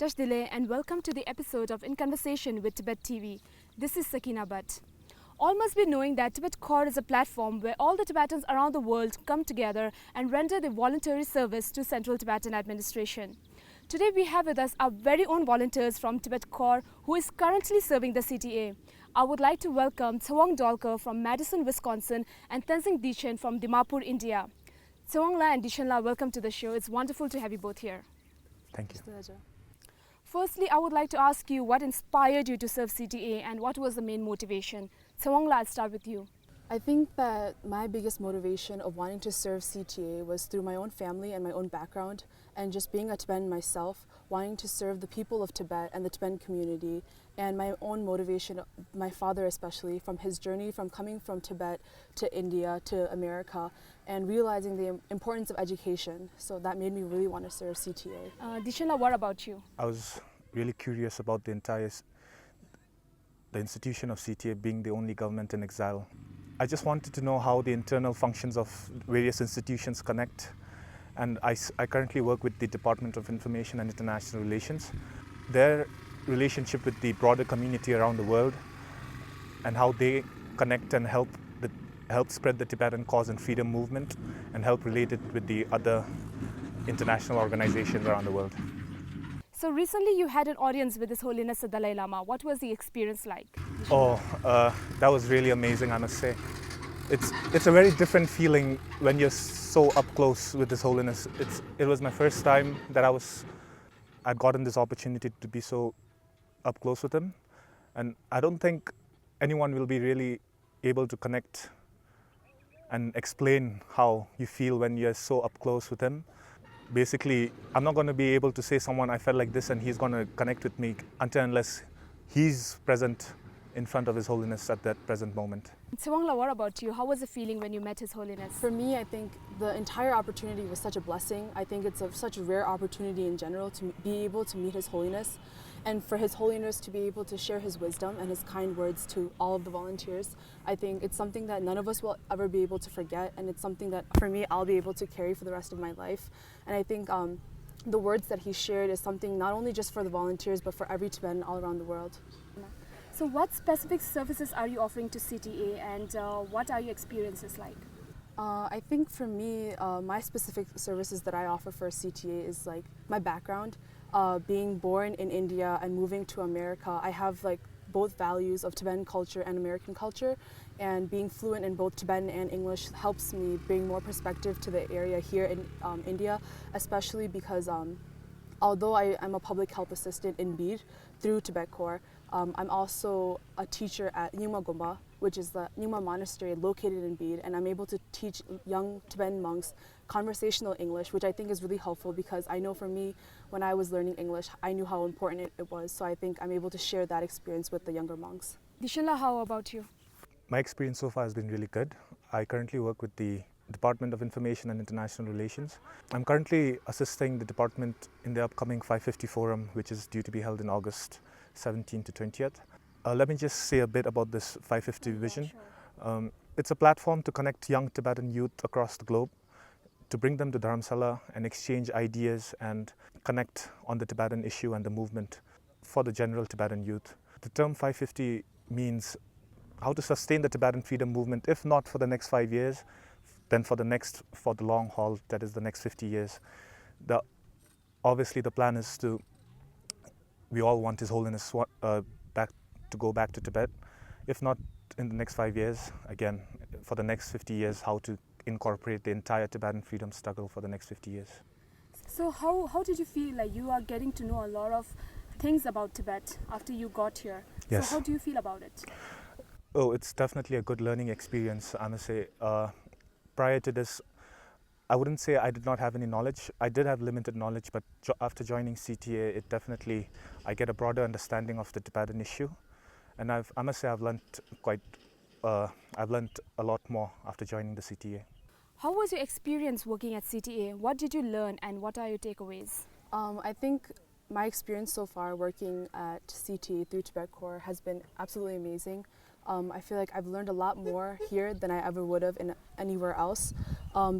Prakash Dile and welcome to the episode of In Conversation with Tibet TV. This is Sakina Bhatt. All must be knowing that TIBET CORPS is a platform where all the Tibetans around the world come together and render their voluntary service to Central Tibetan administration. Today we have with us our very own volunteers from TIBET CORPS who is currently serving the CTA. I would like to welcome Tsewang Dolker from Madison, Wisconsin and Tenzin Dechen from Dimapur, India. Tsewang and Dechen, welcome to the show. It's wonderful to have you both here. Thank you. Firstly, I would like to ask you what inspired you to serve CTA and what was the main motivation? Tsewang, I'll start with you. I think that my biggest motivation of wanting to serve CTA was through my own family and my own background, and just being a Tibetan myself, wanting to serve the people of Tibet and the Tibetan community, and my own motivation, my father especially, from his journey from coming from Tibet to India to America, and realizing the importance of education. So that made me really want to serve CTA. Dechen, what about you? I was really curious about the institution of CTA being the only government in exile. I just wanted to know how the internal functions of various institutions connect, and I currently work with the Department of Information and International Relations. Their relationship with the broader community around the world and how they connect and help spread the Tibetan cause and freedom movement and help relate it with the other international organizations around the world. So recently you had an audience with His Holiness the Dalai Lama. What was the experience like? That was really amazing, I must say. It's a very different feeling when you're so up close with His Holiness. It was my first time that I'd gotten this opportunity to be so up close with him, and I don't think anyone will be really able to connect and explain how you feel when you're so up close with him. Basically, I'm not going to be able to say someone I felt like this and he's going to connect with me unless he's present in front of His Holiness at that present moment. Tsewang, what about you? How was the feeling when you met His Holiness? For me, I think the entire opportunity was such a blessing. I think it's such a rare opportunity in general to be able to meet His Holiness, and for His Holiness to be able to share his wisdom and his kind words to all of the volunteers. I think it's something that none of us will ever be able to forget, and it's something that for me I'll be able to carry for the rest of my life. And I think the words that he shared is something not only just for the volunteers but for every Tibetan all around the world. So what specific services are you offering to CTA and what are your experiences like? I think for me, my specific services that I offer for CTA is like my background. Being born in India and moving to America, I have like both values of Tibetan culture and American culture, and being fluent in both Tibetan and English helps me bring more perspective to the area here in India, especially because although I'm a public health assistant in Bid through TIBET CORPS, I'm also a teacher at Nyingma Gompa, which is the Nyingma monastery located in Bid, and I'm able to teach young Tibetan monks conversational English, which I think is really helpful because I know for me, when I was learning English, I knew how important it was. So I think I'm able to share that experience with the younger monks. Dechen, how about you? My experience so far has been really good. I currently work with the Department of Information and International Relations. I'm currently assisting the department in the upcoming 550 forum, which is due to be held in August 17th to 20th. Let me just say a bit about this 550 vision. Sure. It's a platform to connect young Tibetan youth across the globe, to bring them to Dharamsala and exchange ideas and connect on the Tibetan issue and the movement for the general Tibetan youth. The term 550 means how to sustain the Tibetan freedom movement, if not for the next 5 years, then for the long haul, that is the next 50 years. Obviously the plan is we all want His Holiness to go back to Tibet. If not in the next 5 years, again, for the next 50 years, how to incorporate the entire Tibetan freedom struggle for the next 50 years. So how did you feel like you are getting to know a lot of things about Tibet after you got here? Yes. So how do you feel about it? Oh, it's definitely a good learning experience, I must say. Prior to this, I wouldn't say I did not have any knowledge. I did have limited knowledge, but after joining CTA, I get a broader understanding of the Tibetan issue. And I must say I've learned a lot more after joining the CTA. How was your experience working at CTA? What did you learn and what are your takeaways? I think my experience so far working at CTA through TIBET CORPS has been absolutely amazing. I feel like I've learned a lot more here than I ever would have in anywhere else.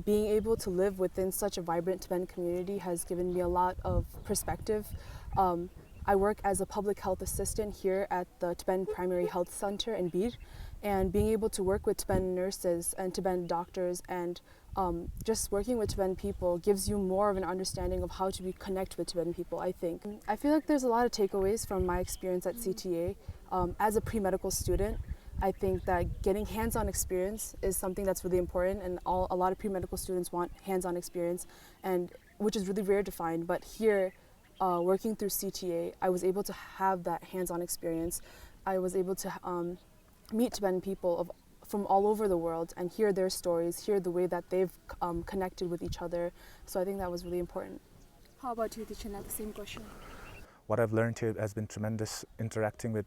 Being able to live within such a vibrant Tibetan community has given me a lot of perspective. I work as a public health assistant here at the Tibetan Primary Health Center in Bir, and being able to work with Tibetan nurses and Tibetan doctors and just working with Tibetan people gives you more of an understanding of how to connect with Tibetan people, I think. I feel like there's a lot of takeaways from my experience at CTA. As a pre-medical student, I think that getting hands-on experience is something that's really important, and a lot of pre-medical students want hands-on experience, and which is really rare to find. But here, working through CTA, I was able to have that hands-on experience. I was able to meet Tibetan people from all over the world and hear their stories, hear the way that they've connected with each other. So I think that was really important. How about you, Dechen? The same question. What I've learned here has been tremendous, interacting with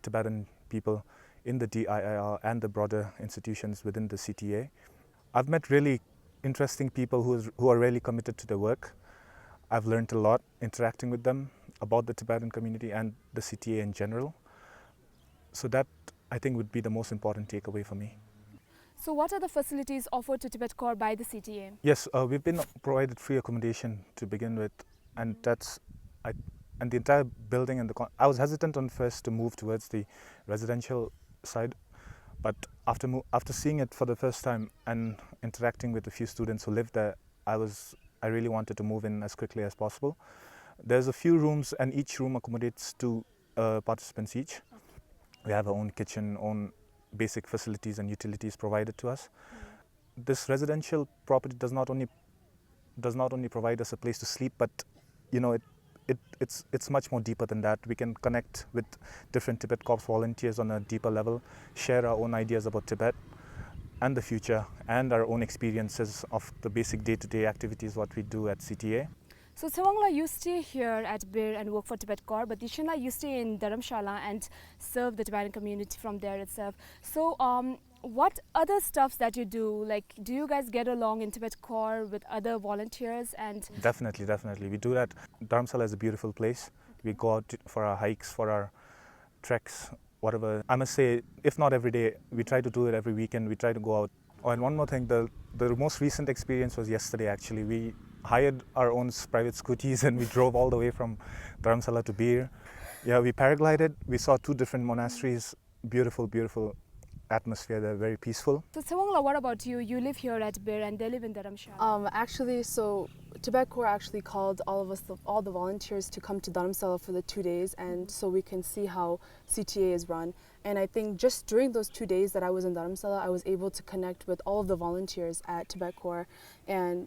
Tibetan people in the DIIR and the broader institutions within the CTA. I've met really interesting people who are really committed to their work. I've learned a lot interacting with them about the Tibetan community and the CTA in general. So that, I think, would be the most important takeaway for me. So what are the facilities offered to TIBET CORPS by the CTA? Yes, we've been provided free accommodation to begin with, and and the entire building and I was hesitant on first to move towards the residential side, but after seeing it for the first time and interacting with a few students who lived there, I really wanted to move in as quickly as possible. There's a few rooms, and each room accommodates two participants each. We have our own kitchen, own basic facilities and utilities provided to us. This residential property does not only provide us a place to sleep, but it's much more deeper than that. We can connect with different TIBET CORPS volunteers on a deeper level, share our own ideas about Tibet and the future, and our own experiences of the basic day-to-day activities what we do at CTA. So Tsewang, you stay here at Bir and work for TIBET CORPS, but Dechen, you stay in Dharamshala and serve the Tibetan community from there itself. So what other stuffs that you do? Like, do you guys get along in TIBET CORPS with other volunteers? And Definitely. We do that. Dharamsala is a beautiful place. We go out for our hikes, for our treks, whatever. I must say, if not every day, we try to do it every weekend. We try to go out. Oh, and one more thing, the most recent experience was yesterday actually. We hired our own private scooties and we drove all the way from Dharamsala to Bir. Yeah, we paraglided. We saw two different monasteries. Beautiful, beautiful atmosphere. They're very peaceful. So Tsewang, what about you? You live here at Bir and they live in Dharamshala. Actually, so TIBET CORPS actually called all of us, all the volunteers, to come to Dharamsala for the 2 days, and so we can see how CTA is run. And I think just during those 2 days that I was in Dharamsala, I was able to connect with all of the volunteers at TIBET CORPS, and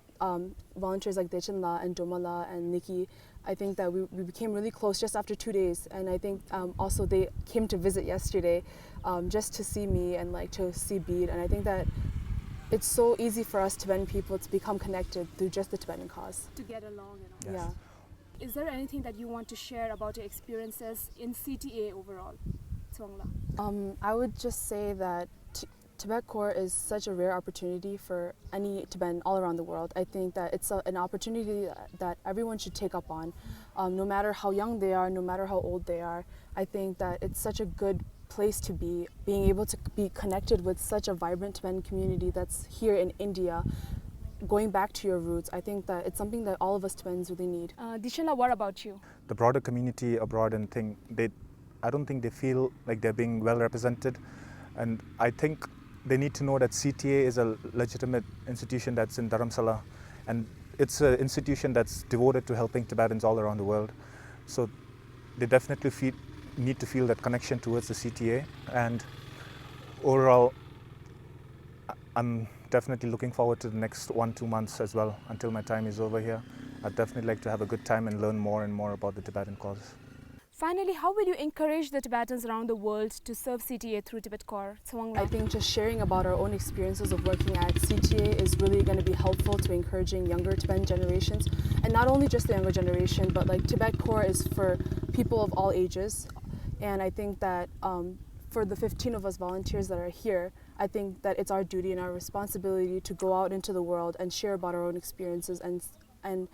volunteers like Dechen and Domala and Nikki. I think that we became really close just after 2 days, and I think also they came to visit yesterday just to see me and like to see Bede, and I think that it's so easy for us Tibetan people to become connected through just the Tibetan cause. To get along and all. Yes. Yeah. Is there anything that you want to share about your experiences in CTA overall, Tsewang? I would just say that TIBET CORPS is such a rare opportunity for any Tibetan all around the world. I think that it's an opportunity that everyone should take up on, no matter how young they are, no matter how old they are. I think that it's such a good place to be, being able to be connected with such a vibrant Tibetan community that's here in India, going back to your roots. I think that it's something that all of us Tibetans really need. Dechen, what about you? The broader community abroad and thing, I don't think they feel like they're being well represented, and I think they need to know that CTA is a legitimate institution that's in Dharamsala, and it's an institution that's devoted to helping Tibetans all around the world. So they definitely need to feel that connection towards the CTA, and overall I'm definitely looking forward to the next 1-2 months as well until my time is over here. I'd definitely like to have a good time and learn more and more about the Tibetan cause. Finally, how will you encourage the Tibetans around the world to serve CTA through TIBET CORPS? Tsewang? I think just sharing about our own experiences of working at CTA is really going to be helpful to encouraging younger Tibetan generations, and not only just the younger generation, but like TIBET CORPS is for people of all ages. And I think that for the 15 of us volunteers that are here, I think that it's our duty and our responsibility to go out into the world and share about our own experiences and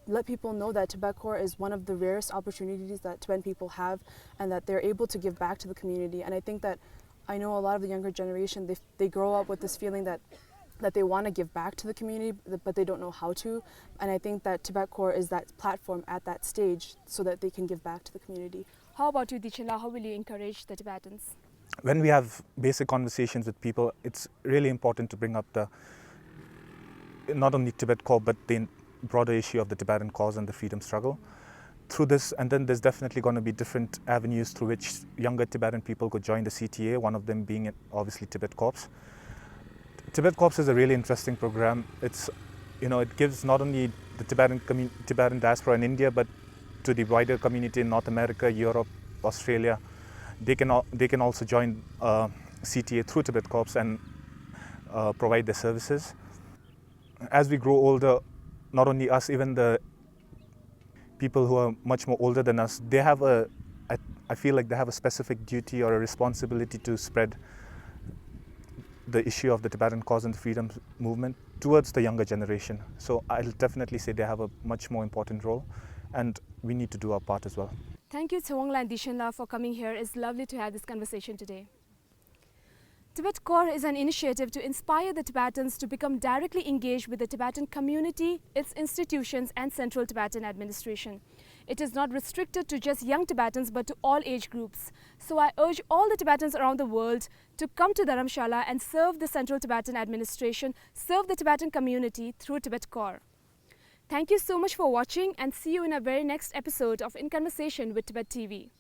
let people know that TIBET CORPS is one of the rarest opportunities that Tibetan people have, and that they're able to give back to the community. And I think that I know a lot of the younger generation, they grow up with this feeling that that they want to give back to the community, but they don't know how to. And I think that TIBET CORPS is that platform at that stage so that they can give back to the community. How about you, Dechen? How will you encourage the Tibetans? When we have basic conversations with people, it's really important to bring up not only TIBET CORPS, but the broader issue of the Tibetan cause and the freedom struggle. Through this, and then there's definitely going to be different avenues through which younger Tibetan people could join the CTA, one of them being obviously TIBET CORPS. TIBET CORPS is a really interesting program. It's, it gives not only the Tibetan diaspora in India, but to the wider community in North America, Europe, Australia. They can also join CTA through TIBET CORPS and provide their services. As we grow older, not only us, even the people who are much more older than us, I feel like they have a specific duty or a responsibility to spread the issue of the Tibetan cause and the freedom movement towards the younger generation. So I'll definitely say they have a much more important role, and we need to do our part as well. Thank you, Tsewang and Dechen, for coming here. It's lovely to have this conversation today. TIBET CORPS is an initiative to inspire the Tibetans to become directly engaged with the Tibetan community, its institutions and Central Tibetan administration. It is not restricted to just young Tibetans but to all age groups. So I urge all the Tibetans around the world to come to Dharamshala and serve the Central Tibetan administration, serve the Tibetan community through TIBET CORPS. Thank you so much for watching, and see you in our very next episode of In Conversation with Tibet TV.